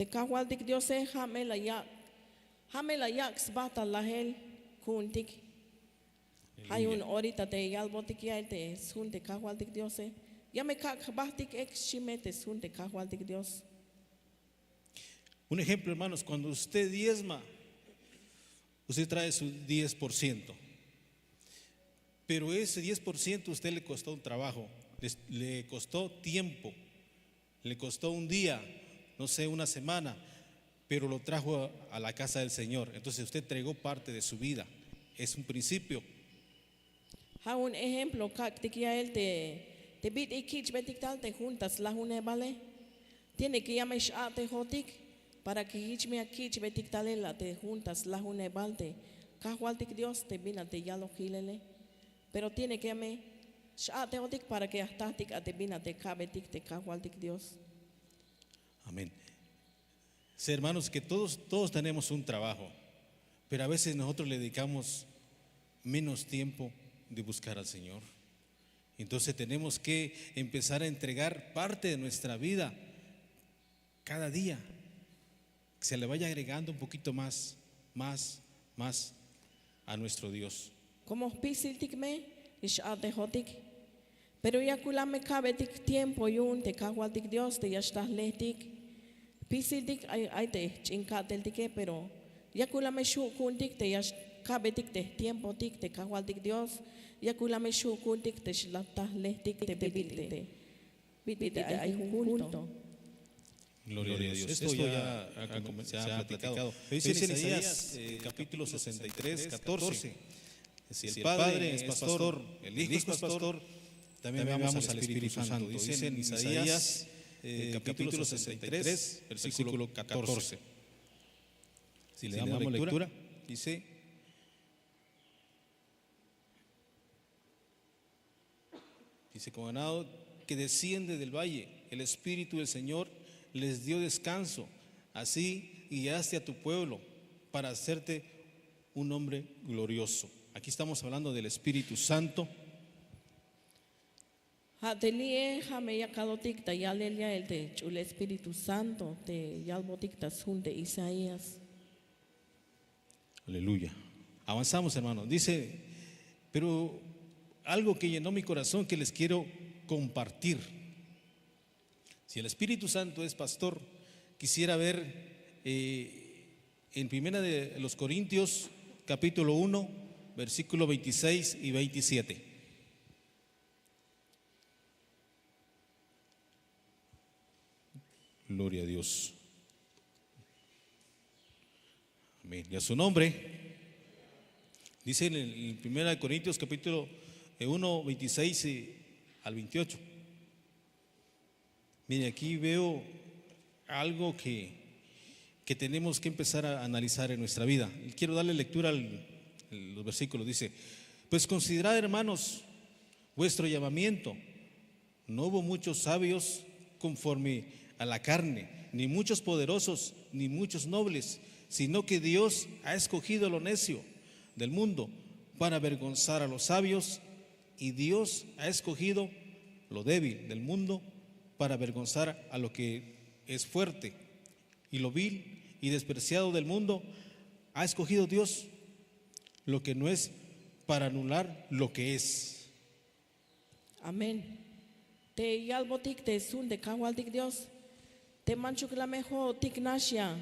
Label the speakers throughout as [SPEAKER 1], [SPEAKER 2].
[SPEAKER 1] Te kahualtik Dios hamela yak sbata lahel kuntik. Hayun ahorita te yalbotik ya te sun te kahualtik Dios. Ya me kakbahtik exchimete sun te kahualtik Dios.
[SPEAKER 2] Un ejemplo, hermanos, cuando usted diezma, usted trae su 10%, pero ese 10% a usted le costó un trabajo, le costó tiempo, le costó un día, no sé, una semana, pero lo trajo a la casa del Señor. Entonces usted entregó parte de su vida. Es un principio.
[SPEAKER 1] Un ejemplo, kaktik ya él te bit ikich betik tal te juntas la june vale. Tiene que llamar a te hotik. Para que hichme aquí betik talela te juntas la june balte, kahualtik Dios te vina te ya lo gilele, pero tiene que me te otik para que hasta te vina te kabetik te kahualtik Dios.
[SPEAKER 2] Amén. Sí, hermanos, que todos tenemos un trabajo, pero a veces nosotros le dedicamos menos tiempo de buscar al Señor. Entonces tenemos que empezar a entregar parte de nuestra vida cada día. Que se le vaya agregando un poquito más a nuestro Dios.
[SPEAKER 1] Como pisiltik me, te hotik. Pero ya kula me kabetik tiempo yun te kahualtik Dios te ya estás letik. Pisiltik ay te chinkatel pero ya kula me shukuntik te ya kabetik te tiempo tik te kahualtik Dios. Ya kula me shukuntik te shlaptas letik te bite ay junto.
[SPEAKER 2] Gloria a Dios. Esto ya se ha platicado. Dice en Isaías capítulo 63, 14. Si el Padre es pastor, el Hijo es pastor, también vamos al Espíritu Santo. Dice en Isaías capítulo 63, versículo 14. Si le damos lectura, dice: con ganado que desciende del valle, el Espíritu del Señor les dio descanso. Así guiaste a tu pueblo para hacerte un hombre glorioso. Aquí estamos hablando del Espíritu Santo.
[SPEAKER 1] Hatelie jameya kadotik ta yalelia el te chul Espíritu Santo te yalbotik ta sun de Isaías.
[SPEAKER 2] Aleluya. Avanzamos, hermanos. Dice, pero algo que llenó mi corazón que les quiero compartir. Si el Espíritu Santo es pastor, quisiera ver en primera de los Corintios, capítulo 1, versículo 26 y 27. Gloria a Dios. Amén. Y a su nombre. Dice en primera de Corintios, capítulo 1, 26 al 28. Mire, aquí veo algo que tenemos que empezar a analizar en nuestra vida. Quiero darle lectura a los versículos. Dice: pues considerad, hermanos, vuestro llamamiento. No hubo muchos sabios conforme a la carne, ni muchos poderosos, ni muchos nobles, sino que Dios ha escogido lo necio del mundo para avergonzar a los sabios, y Dios ha escogido lo débil del mundo para avergonzar a lo que es fuerte, y lo vil y despreciado del mundo ha escogido Dios lo que no es para anular lo que es.
[SPEAKER 1] Amén. Te yalbotik te sun de kahualtik Dios. Te manchuk la mejor tiknasya.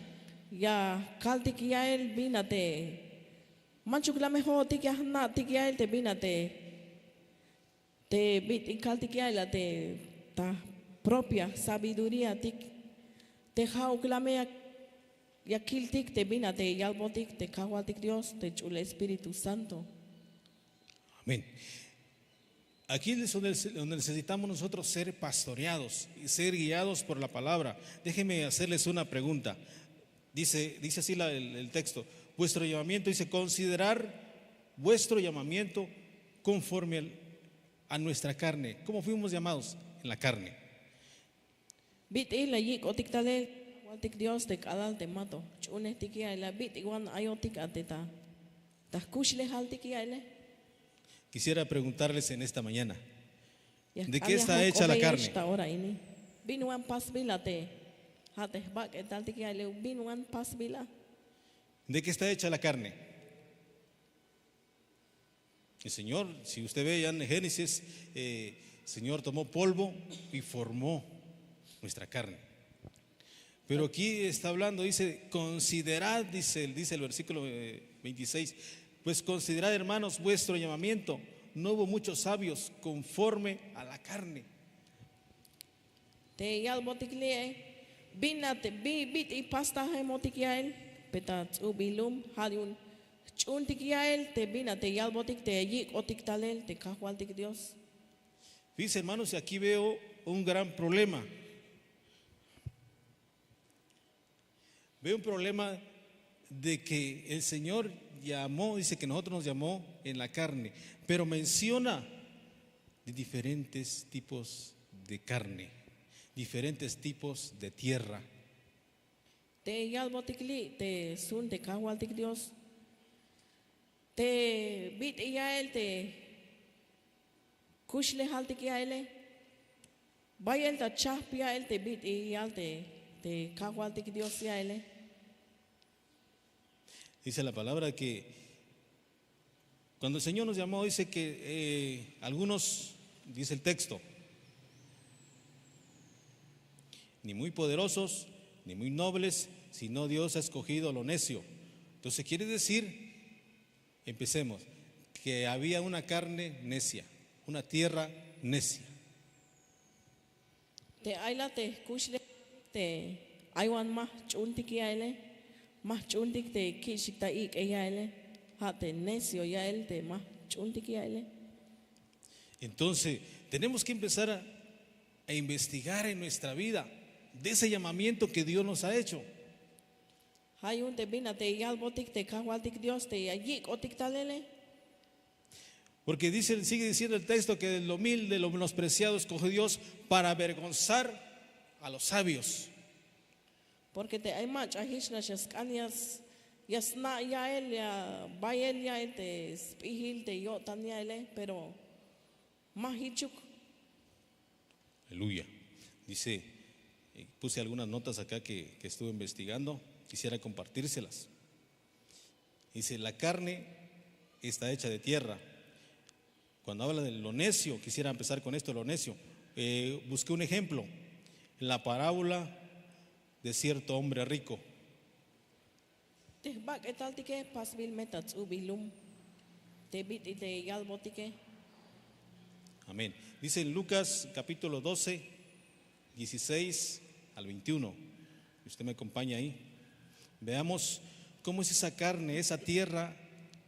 [SPEAKER 1] Ya kaltik ya el binate. Manchuk la mejor tik ya na tik ya el te binate. Te bit kaltik ya la te ta propia sabiduría tik. Te jauklame ya kiltik te binate yalbotik te kahualtik Dios te chule Espíritu Santo.
[SPEAKER 2] Amén. Aquí es donde necesitamos nosotros ser pastoreados y ser guiados por la palabra. Déjenme hacerles una pregunta. Dice así el texto: vuestro llamamiento, dice, considerar vuestro llamamiento conforme a nuestra carne. ¿Cómo fuimos llamados? En la carne.
[SPEAKER 1] Bit la yik otik tale waltik Dios te kadal te mato. Chune tikia la bit iguan ayotik ateta. Ta kushle hal tikia le.
[SPEAKER 2] Quisiera preguntarles en esta mañana,
[SPEAKER 1] Ya
[SPEAKER 2] ¿de qué está hecha la carne?
[SPEAKER 1] Binuan pas bilate. Hate bak etal tiki ay le binuan pas bila.
[SPEAKER 2] ¿De qué está hecha la carne? El Señor, si usted ve ya en Génesis, el Señor tomó polvo y formó nuestra carne. Pero aquí está hablando, dice, considerad, dice el versículo 26, pues considerad, hermanos, vuestro llamamiento. No hubo muchos sabios conforme a la carne.
[SPEAKER 1] Te yal botik le binate bit y pasta hay motik yael petat ubilum hadiun chuntik yael te binate yal botik te yik otik talel te kahwaltik Dios.
[SPEAKER 2] Dice, hermanos, y aquí veo un gran problema. Veo un problema de que el Señor llamó, dice que nosotros nos llamó en la carne, pero menciona de diferentes tipos de carne, diferentes tipos de tierra.
[SPEAKER 1] Te yal botik li te sun te kahwaltik Dios. Te bit yael te kushle haltik yaele. Bayel ta chap yael te bit yal te kahwaltik Dios yaele.
[SPEAKER 2] Dice la palabra que cuando el Señor nos llamó, dice que algunos, dice el texto, ni muy poderosos, ni muy nobles, sino Dios ha escogido lo necio. Entonces quiere decir, empecemos, que había una carne necia, una tierra necia.
[SPEAKER 1] Te ayla te kushle te aywan mah chuntik yaele. Mah chuntik te kishik ta ik yaele. Ha te necio yael te mah chuntik yaele.
[SPEAKER 2] Entonces tenemos que empezar a investigar en nuestra vida de ese llamamiento que Dios nos ha hecho.
[SPEAKER 1] Hayun te bina te yal botik te kahwaltik Dios te yik otik talele.
[SPEAKER 2] Porque dice, sigue diciendo el texto que de lo humilde, de lo menospreciado escogió Dios para avergonzar a los sabios.
[SPEAKER 1] Porque te ay mach ahishna sheskanias yasna yael ya bayel yael te spihil te yotan yaele, pero mahichuk.
[SPEAKER 2] Aleluya. Dice, puse algunas notas acá que estuve investigando, quisiera compartírselas. Dice, la carne está hecha de tierra. Cuando habla de lo necio, quisiera empezar con esto, lo necio. Busqué un ejemplo, la parábola de cierto hombre rico.
[SPEAKER 1] Te bak etal tike pasbil metats ubilum. Te bit y te yal botike.
[SPEAKER 2] Amén. Dice en Lucas capítulo 12, 16 al 21. Usted me acompaña ahí. Veamos cómo es esa carne, esa tierra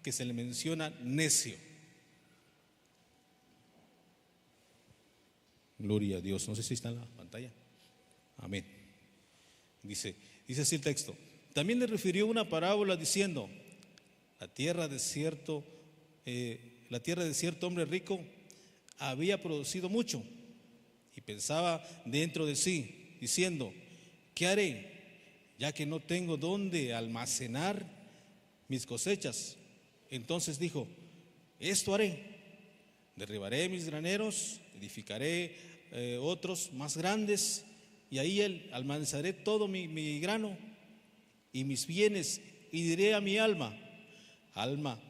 [SPEAKER 2] que se le menciona necio. Gloria a Dios. No sé si está en la pantalla. Amén. Dice así el texto. También le refirió una parábola diciendo, la tierra de cierto hombre rico había producido mucho y pensaba dentro de sí, diciendo, ¿qué haré? Ya que no tengo dónde almacenar mis cosechas. Entonces dijo, esto haré, derribaré mis graneros, edificaré otros más grandes, y ahí almacenaré todo mi grano y mis bienes, y diré a mi alma, alma,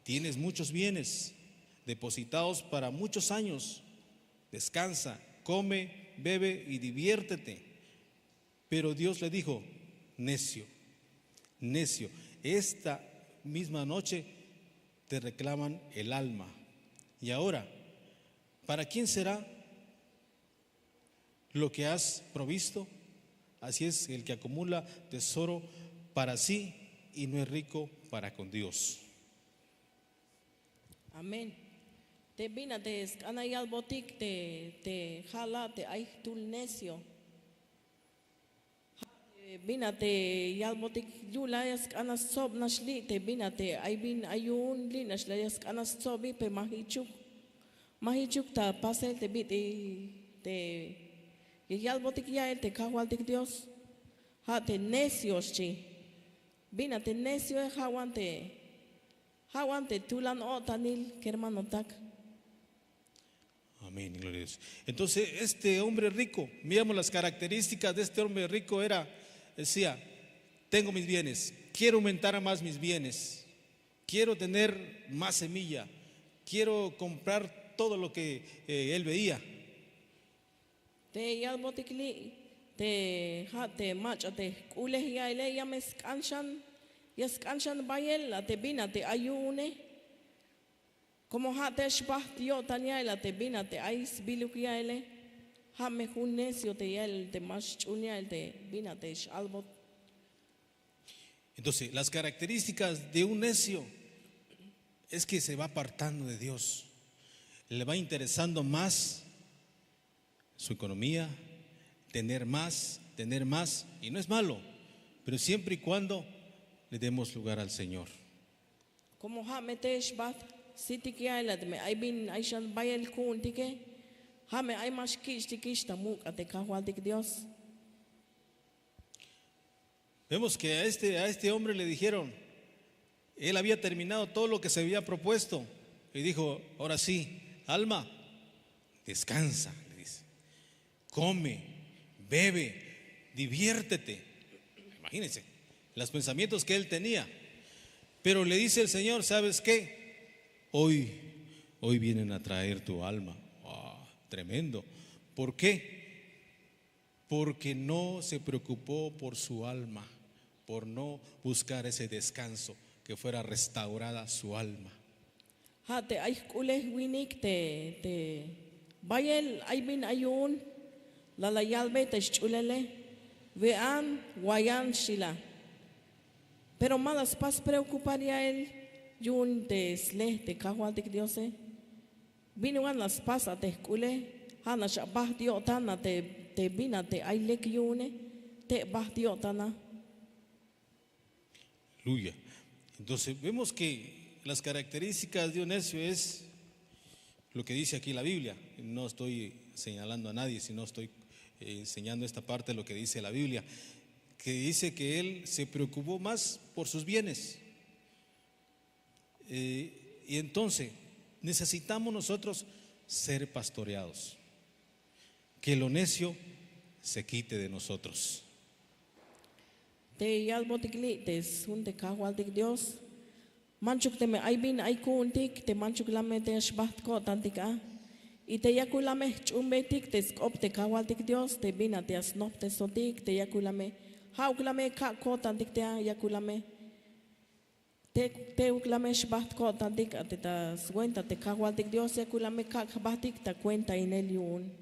[SPEAKER 2] tienes muchos bienes depositados para muchos años, descansa, come, bebe y diviértete. Pero Dios le dijo, necio, necio, esta misma noche te reclaman el alma. Y ahora, ¿para quién será lo que has provisto? Así es el que acumula tesoro para sí y no es rico para con Dios.
[SPEAKER 1] Amén. Te bina te anayal botik te jala te ay tul necio. Bina te yal botik yulayas anas sob nashli te bina te ay bin ayun li nashlayas anas sobi pe mahichuk ta pasel te bit te yal botik ya te kahwaltik Dios. Ha te necios chi. Bina te necio hawante tulan o tanil kermanotak.
[SPEAKER 2] Amén, gloria a Dios. Entonces, este hombre rico, miramos las características de este hombre rico, decía, tengo mis bienes, quiero aumentar a más mis bienes, quiero tener más semilla, quiero comprar todo lo que él veía.
[SPEAKER 1] Te yalmotikli, te hate macha te kule ya ile ya meskanshan bayel la te bina te ayune. Como hate shbah yo tanya la te bina te ais biluk ya ile. Ha me junesio te yel te maschunia te bina te albot.
[SPEAKER 2] Entonces, las características de un necio es que se va apartando de Dios, le va interesando más su economía, tener más, y no es malo, pero siempre y cuando le demos lugar al Señor.
[SPEAKER 1] Como ha me te shbah sitik ya ile te me ay bin aishan bayel kun tike. Ha me ay mas kish tamuk ate kahwal tik Dios.
[SPEAKER 2] Vemos que a este hombre le dijeron, él había terminado todo lo que se había propuesto y dijo, ahora sí, alma, descansa, le dice, come, bebe, diviértete. Imagínense los pensamientos que él tenía. Pero le dice el Señor, ¿sabes qué? Hoy vienen a traer tu alma. Tremendo. ¿Por qué? Porque no se preocupó por su alma, por no buscar ese descanso, que fuera restaurada su alma.
[SPEAKER 1] Ha te ay kule winik te bayel ay bin ayun la yalbe te chulele vean wayan shila. Pero malas pas preocuparía él yun te sle te kahwal dik Dios. Binuan las pas te kule hana shabah diotana te bina te ay lek yune te bah diotana.
[SPEAKER 2] Aleluya. Entonces vemos que las características de un necio es lo que dice aquí la Biblia. No estoy señalando a nadie, sino estoy enseñando esta parte de lo que dice la Biblia, que dice que él se preocupó más por sus bienes. Y entonces necesitamos nosotros ser pastoreados, que lo necio se quite de nosotros.
[SPEAKER 1] Te yalbotikli te sun te kahwal tik Dios. Manchuk te me ay bin ay kuntik te manchuk lame te shbaht ko tantika. Y te yakulame chumbetik te skop te kahwal tik Dios te bina te asnop te sotik te yakulame. Hauklame ka ko tantik te yakulame. Te uklame shbaht ko tantik te ta cuenta te kahwal tik Dios yakulame ka khbatik ta cuenta en el yun.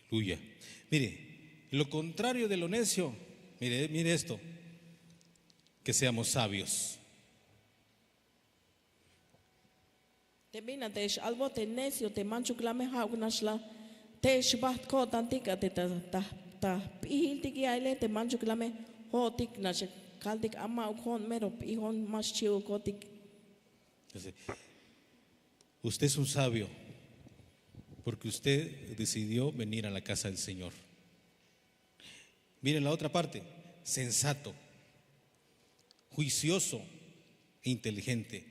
[SPEAKER 2] Aleluya. Mire, lo contrario de lo necio, mire esto, que seamos sabios.
[SPEAKER 1] Te bina te albo te necio te manchuk lame hauknashla te shbaht ko tantika te ta pihil tiki aile te manchuk lame ho tik nash kaldik ama ukon mero pihon mas chiu kotik.
[SPEAKER 2] Entonces, usted es un sabio porque usted decidió venir a la casa del Señor. Miren la otra parte, sensato, juicioso e inteligente.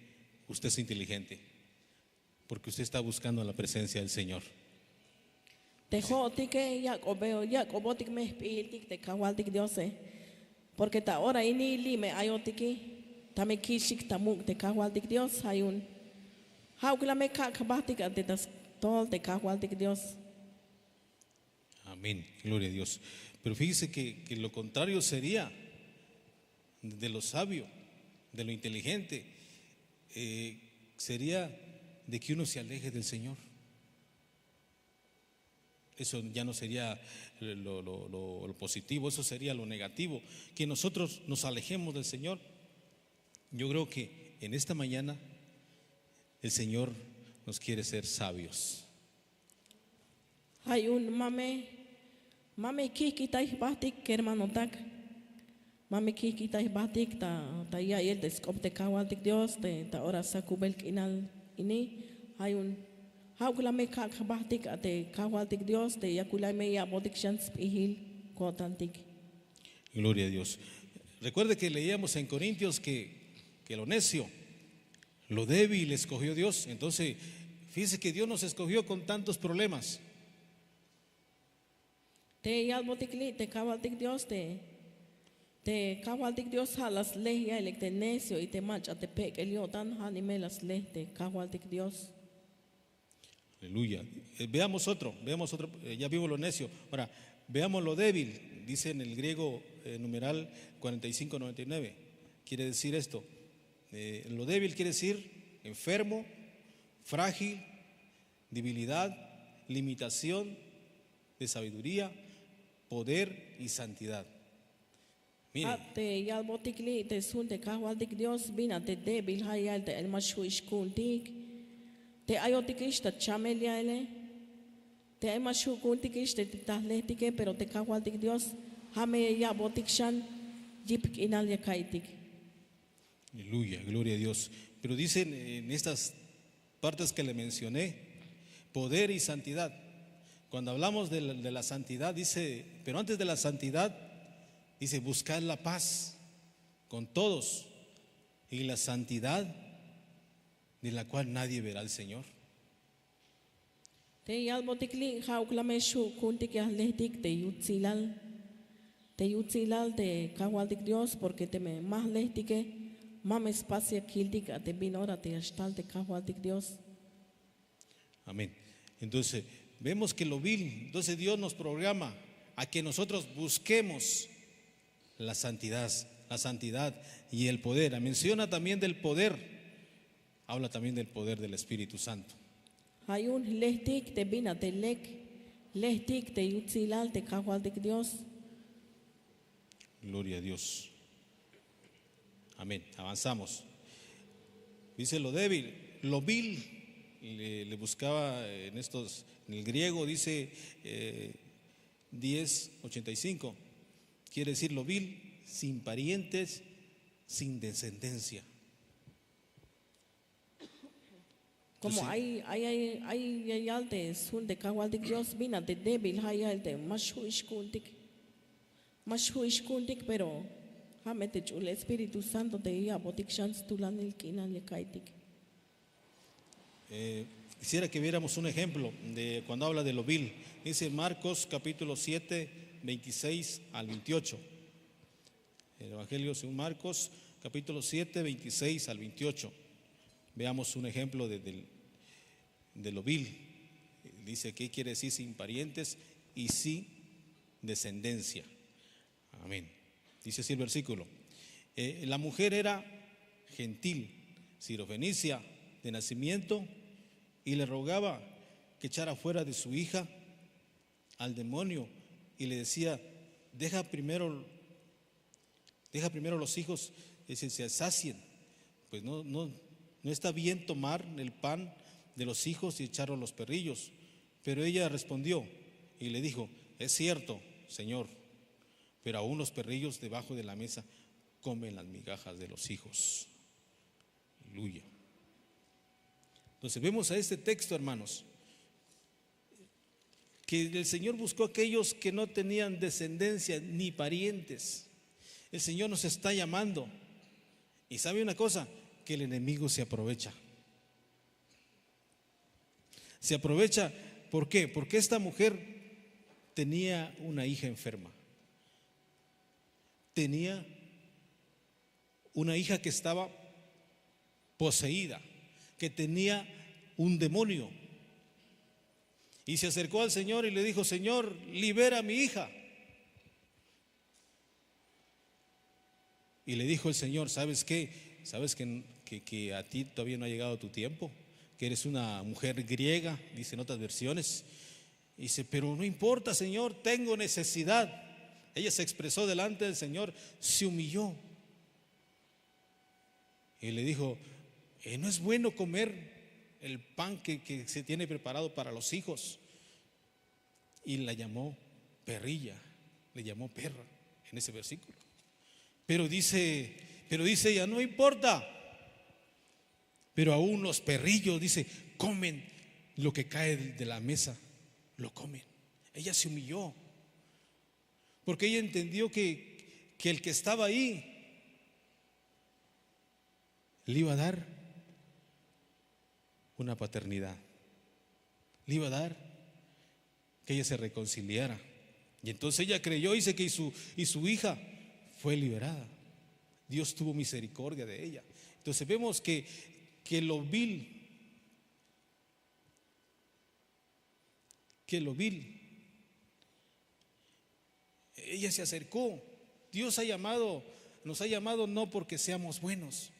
[SPEAKER 2] Usted es inteligente porque usted está buscando la presencia del Señor.
[SPEAKER 1] Te ho tike yakobotik me pihil tik te kawal tik Dios. Porque ta ora ini lime ayotiki tame kishik tamuk te kawal tik Dios hayun. Haukla me kakabatik ante tas tol te kawal tik Dios.
[SPEAKER 2] Amén, gloria a Dios. Pero fíjese que lo contrario sería de lo sabio, de lo inteligente, sería de que uno se aleje del Señor. Eso ya no sería lo positivo, eso sería lo negativo, que nosotros nos alejemos del Señor. Yo creo que en esta mañana el Señor nos quiere ser sabios.
[SPEAKER 1] Hayun mame kikitai batik hermano tak. Mame kikitai batik ta ya el descop te kawal tik Dios te ta ora sakubel kinal ini hayun haukla me kakabatik ate kawal tik Dios te yakula me ya botik chans pihil kotantik.
[SPEAKER 2] Gloria a Dios. Recuerde que leíamos en Corintios que lo necio, lo débil escogió Dios. Entonces Fíjese que Dios nos escogió con tantos problemas.
[SPEAKER 1] Te yalbotikli, te kawaltik Dios, te kawaltik Dios a las leyes y el te necio y te mancha, te pek el yo tan anime las leyes, te kawaltik Dios.
[SPEAKER 2] Aleluya. Veamos otro, ya vimos lo necio. Ahora, veamos lo débil. Dice en el griego numeral 4599. Quiere decir esto. Lo débil quiere decir enfermo, frágil, debilidad, limitación de sabiduría, poder y santidad. Mire,
[SPEAKER 1] Te yalbotikli, te sun, te kawaltik Dios, vina te débil hayal, te el mashuish kuntik, te ayotikish, te chameliale, te el mashu kuntikish, te tahletike, pero te kawaltik Dios, hame yabotikshan, yipk inal yakaitik.
[SPEAKER 2] aleluya, gloria a Dios. Pero dicen en estas partes que le mencioné, poder y santidad. Cuando hablamos de la santidad, dice, pero antes de la santidad, dice, buscar la paz con todos y la santidad de la cual nadie verá al Señor.
[SPEAKER 1] Te yalbotikli, hauklame shu kuntik yahletik, te yutzilal, te kawaltik Dios, porque te me más lehtike, más espacio kiltik, te binora, te ashtal, te kawaltik Dios.
[SPEAKER 2] Amén. Entonces, vemos que lo vil, entonces Dios nos programa a que nosotros busquemos la santidad y el poder. Menciona también del poder, habla también del poder del Espíritu Santo.
[SPEAKER 1] Hay un lehtik, te bina, te lehtik, te yutzilal, te kawaltik Dios.
[SPEAKER 2] Gloria a Dios. Amén. Avanzamos. Dice lo débil, lo vil. Le buscaba en el griego dice 10:85. Quiere decir lo vil, sin parientes, sin descendencia.
[SPEAKER 1] Como
[SPEAKER 2] Entonces,
[SPEAKER 1] hay alte sun de kawaltik Dios, bina, te débil, hay alte, mashuish kuntik, pero hamete chul Espíritu Santo te yabotik shans tulanil kinan yakaitik.
[SPEAKER 2] Quisiera que viéramos un ejemplo de cuando habla de lo vil. Dice Marcos capítulo 7, 26 al 28. El Evangelio según Marcos capítulo 7, 26 al 28. Veamos un ejemplo de lo vil. Dice, ¿qué quiere decir sin parientes y sin descendencia? Amén. Dice así el versículo. La mujer era gentil, sirofenicia de nacimiento, y le rogaba que echara fuera de su hija al demonio, y le decía, deja primero los hijos que se sacien, pues no está bien tomar el pan de los hijos y echarlo a los perrillos. Pero ella respondió y le dijo, es cierto, Señor, pero aún los perrillos debajo de la mesa comen las migajas de los hijos. Aleluya. Entonces vemos a este texto, hermanos, que el Señor buscó a aquellos que no tenían descendencia ni parientes. El Señor nos está llamando. Y sabe una cosa, que el enemigo se aprovecha. Se aprovecha, ¿por qué? Porque esta mujer tenía una hija enferma. Tenía una hija que estaba poseída, que tenía un demonio. Y se acercó al Señor y le dijo, Señor, libera a mi hija. Y le dijo el Señor, ¿sabes qué? ¿Sabes que a ti todavía no ha llegado tu tiempo? Que eres una mujer griega, dice en otras versiones. Y dice, pero no importa, Señor, tengo necesidad. Ella se expresó delante del Señor, se humilló. Y le dijo, no es bueno comer el pan que se tiene preparado para los hijos. Y la llamó perrilla, le llamó perra en ese versículo. Pero dice ella, no importa. Pero aún los perrillos, dice, comen lo que cae de la mesa, lo comen. Ella se humilló, porque ella entendió que el que estaba ahí le iba a dar una paternidad. le iba a dar que ella se reconciliara. Y entonces ella creyó, dice que y su hija fue liberada. Dios tuvo misericordia de ella. Entonces vemos que lo vil, ella se acercó. Dios nos ha llamado no porque seamos buenos.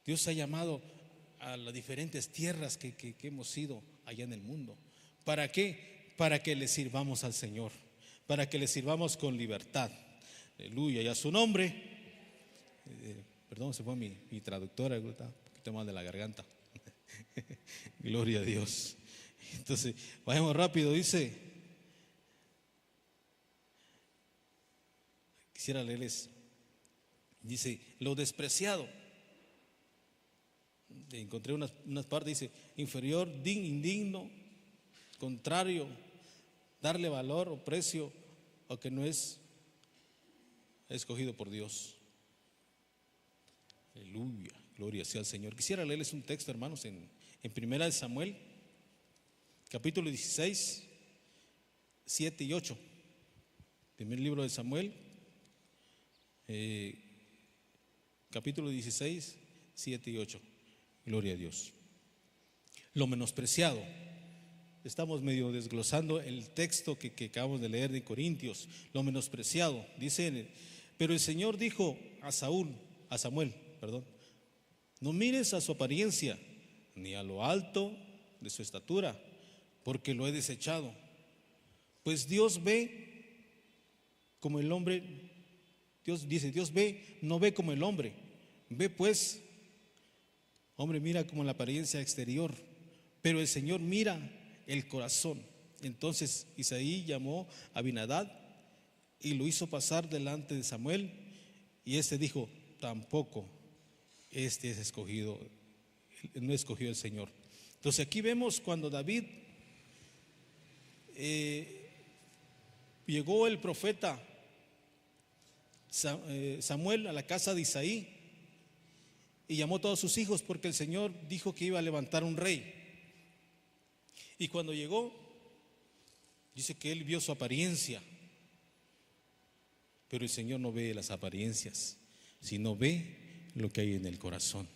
[SPEAKER 2] Dios ha llamado a las diferentes tierras que hemos ido allá en el mundo. ¿Para qué? Para que le sirvamos al Señor, para que le sirvamos con libertad. Aleluya, y a su nombre. Perdón, se fue mi traductora, está un poquito mal de la garganta. Gloria a Dios. Entonces, vayamos rápido, dice. Quisiera leerles. Dice, lo despreciado. Encontré unas partes, dice, inferior, indigno, contrario, darle valor o precio o que no es escogido por Dios. Aleluya, gloria sea al Señor. Quisiera leerles un texto, hermanos, en Primera de Samuel, capítulo 16, 7 y 8. Primer libro de Samuel, capítulo 16, 7 y 8. Gloria a Dios. Lo menospreciado. Estamos medio desglosando el texto que acabamos de leer de Corintios. Lo menospreciado. Dice, pero el Señor dijo a Samuel, no mires a su apariencia, ni a lo alto de su estatura, porque lo he desechado. Pues Dios ve como el hombre. Dios dice, Dios ve, no ve como el hombre. Ve pues, hombre mira como la apariencia exterior, pero el Señor mira el corazón. Entonces Isaí llamó a Abinadab y lo hizo pasar delante de Samuel, y este dijo, tampoco este es escogido, no escogió el Señor. Entonces aquí vemos cuando David llegó el profeta Samuel a la casa de Isaí y llamó a todos sus hijos porque el Señor dijo que iba a levantar un rey. Y cuando llegó, dice que él vio su apariencia, pero el Señor no ve las apariencias, sino ve lo que hay en el corazón.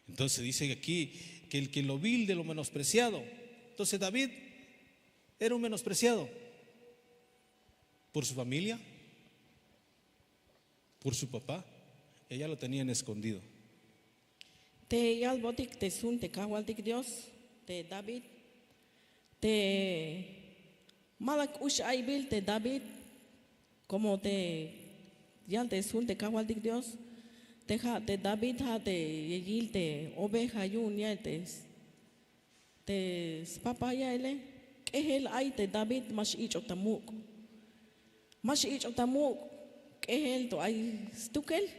[SPEAKER 2] Entonces dice aquí que lo vil de lo menospreciado. Entonces David era un menospreciado por su familia, por su papá. Ella lo tenían escondido.
[SPEAKER 1] Te yalbotik te sun te kawaltik Dios, te David, te malak ush aibil te David, como te yal te sun te kawaltik Dios, te David ha te yegil te oveja yun ya te papa ya ele, kehel ay te David mas ich otamuk kehel to ay stukel.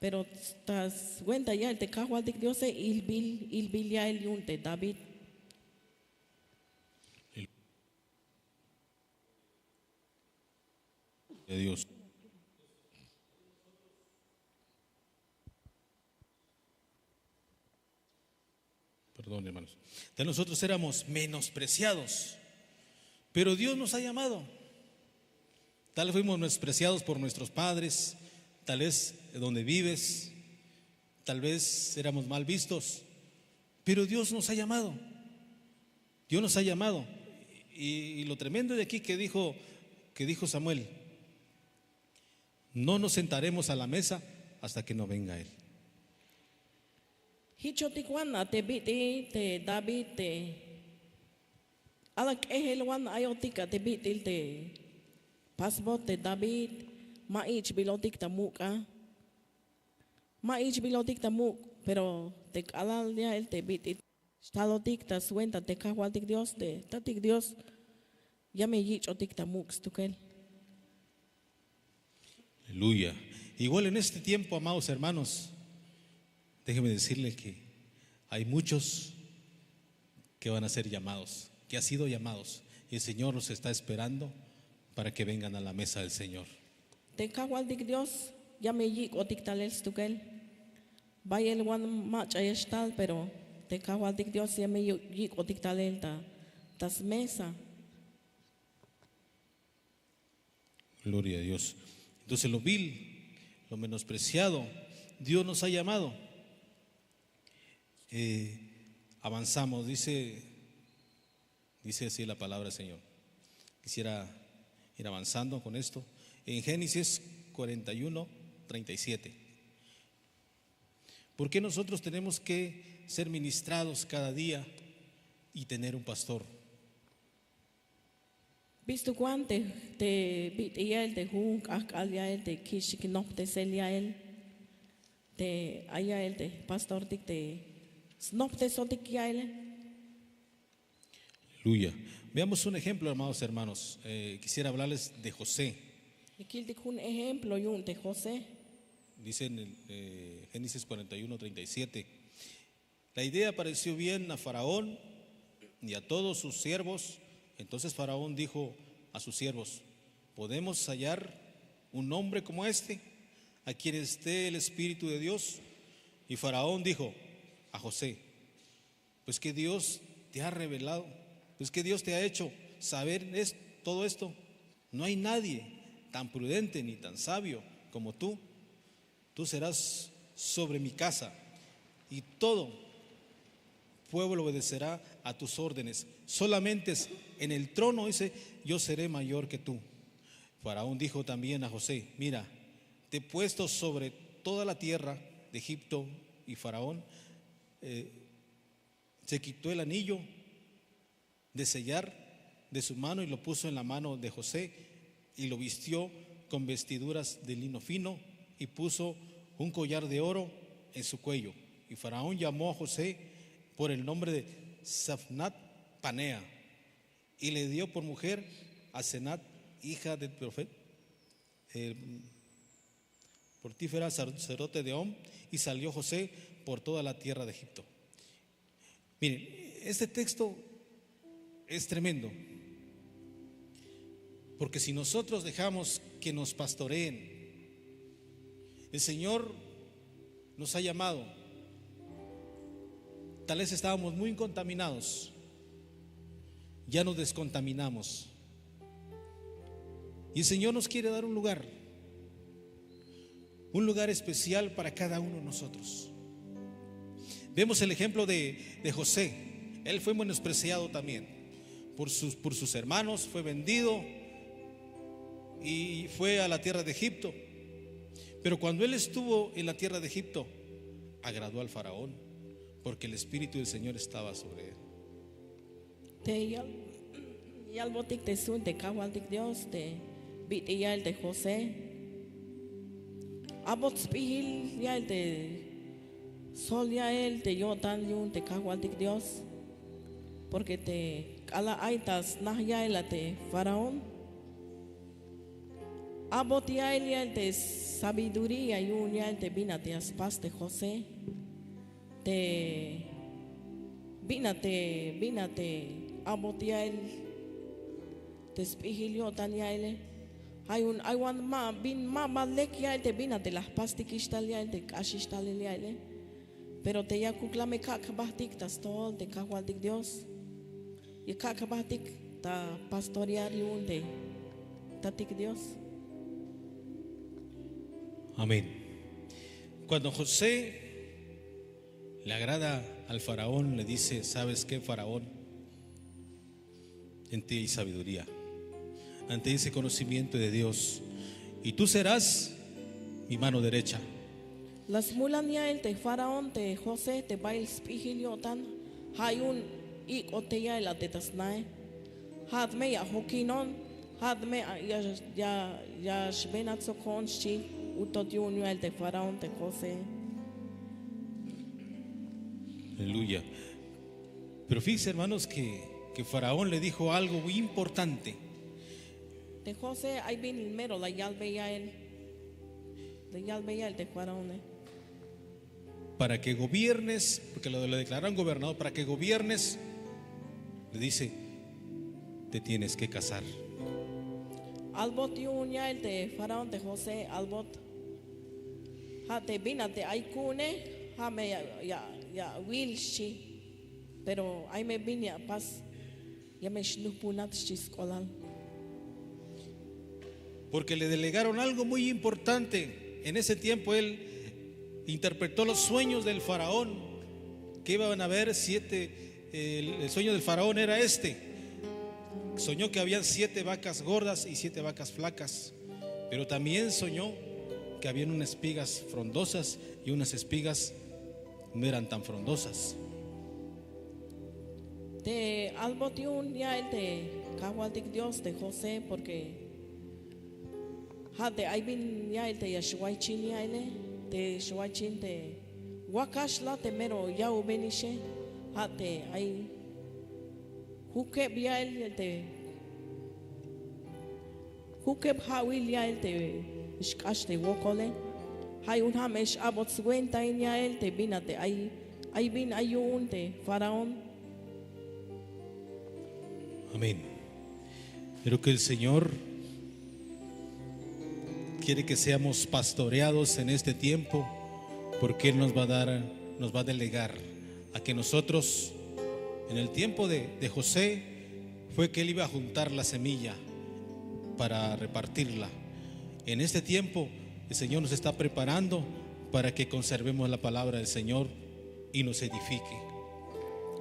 [SPEAKER 1] Pero estás cuenta ya el te cajual de Dios il ya el yunte David.
[SPEAKER 2] De Dios. Perdón, hermanos. De nosotros éramos menospreciados, pero Dios nos ha llamado. Tal vez fuimos menospreciados por nuestros padres, tal vez donde vives, tal vez éramos mal vistos, pero Dios nos ha llamado. Dios nos ha llamado. Y lo tremendo de aquí que dijo Samuel, no nos sentaremos a la mesa hasta que no venga Él.
[SPEAKER 1] Hichotikwan te biti te David te alak ehelwan ayotika te bitil te pasbot te David maich bilotik tamuka maich bilotik tamuk, pero te alal ya el te bitil stalotik ta suenta te kahualtik Dios te tatik Dios ya me yichotik tamuk stukel.
[SPEAKER 2] Aleluya. Igual en este tiempo, amados hermanos, déjeme decirle que hay muchos que van a ser llamados, que han sido llamados, y el Señor los está esperando para que vengan a la mesa del Señor.
[SPEAKER 1] Te kahualtik Dios ya me yik otik talel stukel. Vaya el one match ayestal, pero te kahualtik Dios ya me yik otik talenta tas mesa.
[SPEAKER 2] Gloria a Dios. Entonces lo vil, lo menospreciado, Dios nos ha llamado. Avanzamos, dice así la palabra del Señor. Quisiera ir avanzando con esto. En Génesis 41:37. ¿Por qué nosotros tenemos que ser ministrados cada día y tener un pastor?
[SPEAKER 1] Visto cuante te bit yael te hunk al yael te kishik nop te sel yael te ayael te pastor tik te snop te sotik yael.
[SPEAKER 2] Aleluya. Veamos un ejemplo, amados hermanos. Quisiera hablarles de José.
[SPEAKER 1] Ikil tik un ejemplo yun de José.
[SPEAKER 2] Dice en el, Génesis 41:37. La idea pareció bien a Faraón y a todos sus siervos. Entonces Faraón dijo a sus siervos: ¿podemos hallar un hombre como este, a quien esté el Espíritu de Dios? Y Faraón dijo a José: pues que Dios te ha revelado, pues que Dios te ha hecho saber todo esto. No hay nadie tan prudente ni tan sabio como tú. Tú serás sobre mi casa y todo pueblo obedecerá a tus órdenes. Solamente en el trono, dice, yo seré mayor que tú. Faraón dijo también a José: mira, te he puesto sobre toda la tierra de Egipto. Y Faraón se quitó el anillo de sellar de su mano y lo puso en la mano de José y lo vistió con vestiduras de lino fino y puso un collar de oro en su cuello. Y Faraón llamó a José por el nombre de Safnat Panea y le dio por mujer a Senat, hija del profeta Portífera, sacerdote de On, y salió José por toda la tierra de Egipto. Miren, este texto es tremendo, porque si nosotros dejamos que nos pastoreen, el Señor nos ha llamado. Tal vez estábamos muy contaminados, ya nos descontaminamos. Y el Señor nos quiere dar un lugar especial para cada uno de nosotros. Vemos el ejemplo de José. Él fue menospreciado también por sus hermanos, fue vendido y fue a la tierra de Egipto. Pero cuando él estuvo en la tierra de Egipto, agradó al faraón, porque el Espíritu del Señor estaba sobre él.
[SPEAKER 1] Te yalbotik te sun te kahualtik Dios te bit yael de José. Abot spihil yael te sol yael te yotan yun te kahualtik Dios. Porque te ala aitas nah yael te faraón. Abot yael te sabiduría yun yael te bina te aspas de José. Te bínate abot yael te spihilio tan yael. Hay un ma bin ma malek yael te bínate las pastikishtal yael te kashishtal yael. Pero te yakuklame kakabahtik tas tol te kahualtik Dios. Y kakabahtik ta pastorear yun de tatik Dios.
[SPEAKER 2] Amén. Cuando José le agrada al faraón, le dice: ¿sabes qué, faraón? En ti hay sabiduría, en ti ese conocimiento de Dios, y tú serás mi mano derecha.
[SPEAKER 1] Las mulan yael te faraón te José te bail spihilio tan hayun ik ote yael te tasnae. Hadme ya hokinon, hadme ya shbenat sokon shi utot yun yael te faraón te José.
[SPEAKER 2] Aleluya. Pero fíjense, hermanos, que Faraón le dijo algo muy importante.
[SPEAKER 1] De José hay bien el mero la yalbe yael. De yalbe yael te faraón.
[SPEAKER 2] Para que gobiernes, porque le declararon gobernador, para que gobiernes, le dice: te tienes que casar.
[SPEAKER 1] Albot yun yael te faraón te José albot. Ha te binate aikune ha me ya wilshi pero ay me vine pas ya me shnupunat chiscolal.
[SPEAKER 2] Porque le delegaron algo muy importante. En ese tiempo él interpretó los sueños del faraón, que iban a haber 7. El sueño del faraón era este: soñó que habían 7 vacas gordas y 7 vacas flacas, pero también soñó que habían unas espigas frondosas y unas espigas no eran tan frondosas.
[SPEAKER 1] Te albotiun ya el de Kahualtik Dios de José, porque hate ay bin ya el de Yashuaichin ya el de Shuaichin de Wakashla te mero ya ubenishe hate ay hukeb ya el de hukeb hawil ya el de ishkash de wokole hay un hamesh abot suenta ya el de binate ay bin ayun de faraón.
[SPEAKER 2] Amén. Pero que el Señor quiere que seamos pastoreados en este tiempo, porque Él nos va a delegar a que nosotros, en el tiempo de José, fue que Él iba a juntar la semilla para repartirla. En este tiempo el Señor nos está preparando para que conservemos la palabra del Señor y nos edifique.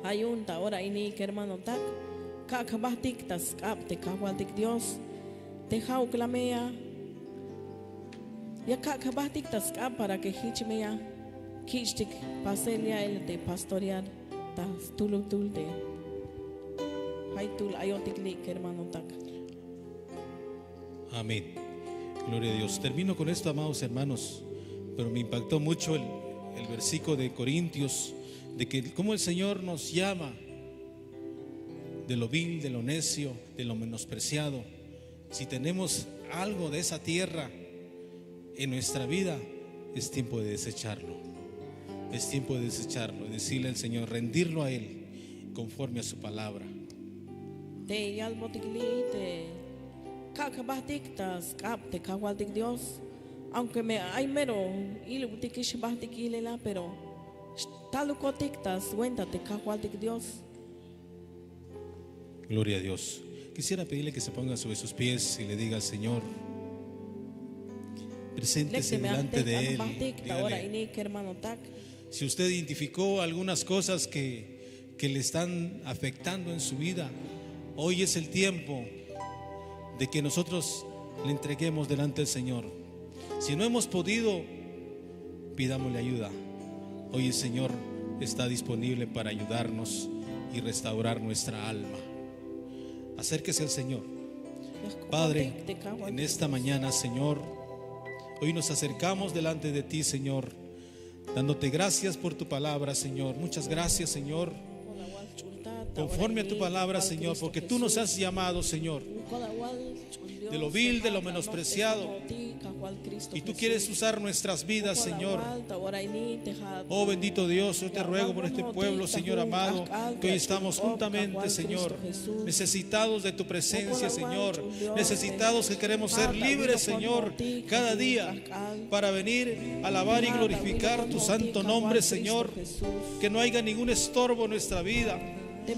[SPEAKER 1] Hay un ahora ini que hermano tak kakabahtik tas kap te kahualtik Dios te jau clamea ya kakabahtik tas kap para que hichmea kichtik paselia el de pastorear tas tulutul de hay tul ayotik lik hermano tak.
[SPEAKER 2] Amén. Gloria a Dios. Termino con esto, amados hermanos, pero me impactó mucho el versículo de Corintios, de que cómo el Señor nos llama de lo vil, de lo necio, de lo menospreciado. Si tenemos algo de esa tierra en nuestra vida, es tiempo de desecharlo. Es tiempo de desecharlo y decirle al Señor, rendirlo a Él conforme a su palabra.
[SPEAKER 1] Te yalbotikli te kakabahtik tas kap te kahualtik Dios, aunque me hay mero ilutikis bahtik ilela, pero talukotik tas cuenta te kahualtik Dios.
[SPEAKER 2] Gloria a Dios. Quisiera pedirle que se ponga sobre sus pies y le diga al Señor, preséntese delante de Él. Dígale, si usted identificó algunas cosas que le están afectando en su vida, hoy es el tiempo de que nosotros le entreguemos delante del Señor. Si no hemos podido, pidámosle ayuda. Hoy el Señor está disponible para ayudarnos y restaurar nuestra alma. Acérquese al Señor. Padre, en esta mañana, Señor, hoy nos acercamos delante de ti, Señor, dándote gracias por tu palabra, Señor. Muchas gracias, Señor, conforme a tu palabra, Señor, porque tú nos has llamado, Señor, de lo vil, de lo menospreciado, y tú quieres usar nuestras vidas, Señor. Oh bendito Dios, yo te ruego por este pueblo, Señor amado, que hoy estamos juntamente, Señor, necesitados de tu presencia, Señor, necesitados que queremos ser libres, Señor, cada día para venir a alabar y glorificar tu santo nombre, Señor. Que no haya ningún estorbo en nuestra vida,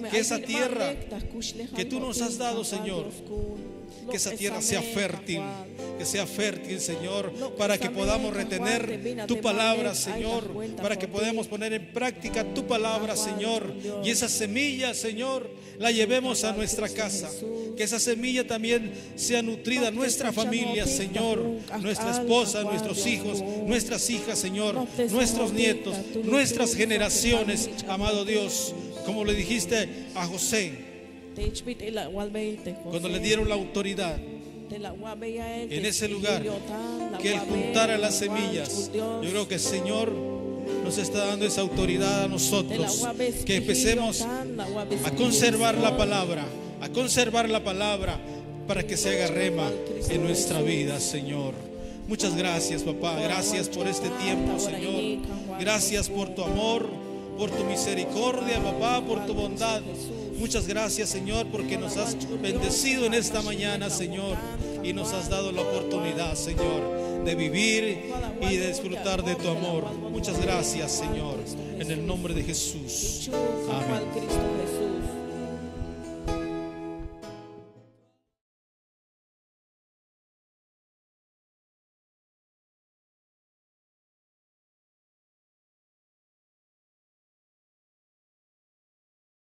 [SPEAKER 2] que esa tierra que tú nos has dado, Señor, que esa tierra sea fértil, Señor, para que podamos retener tu palabra, Señor, para que podamos poner en práctica tu palabra, Señor, y esa semilla, Señor, la llevemos a nuestra casa, que esa semilla también sea nutrida nuestra familia, Señor, nuestra esposa, nuestros hijos, nuestras hijas, Señor, nuestros nietos, nuestras generaciones, amado Dios, como le dijiste a José cuando le dieron la autoridad en ese lugar, que Él juntara las semillas. Yo creo que el Señor nos está dando esa autoridad a nosotros, que empecemos a conservar la palabra, para que se haga rema en nuestra vida, Señor. Muchas gracias, papá. Gracias por este tiempo, Señor. Gracias por tu amor, por tu misericordia, papá, por tu bondad. Muchas gracias, Señor, porque nos has bendecido en esta mañana, Señor, y nos has dado la oportunidad, Señor, de vivir y de disfrutar de tu amor. Muchas gracias, Señor, en el nombre de Jesús.
[SPEAKER 1] Amén.
[SPEAKER 2] Amén.
[SPEAKER 1] Cristo Jesús.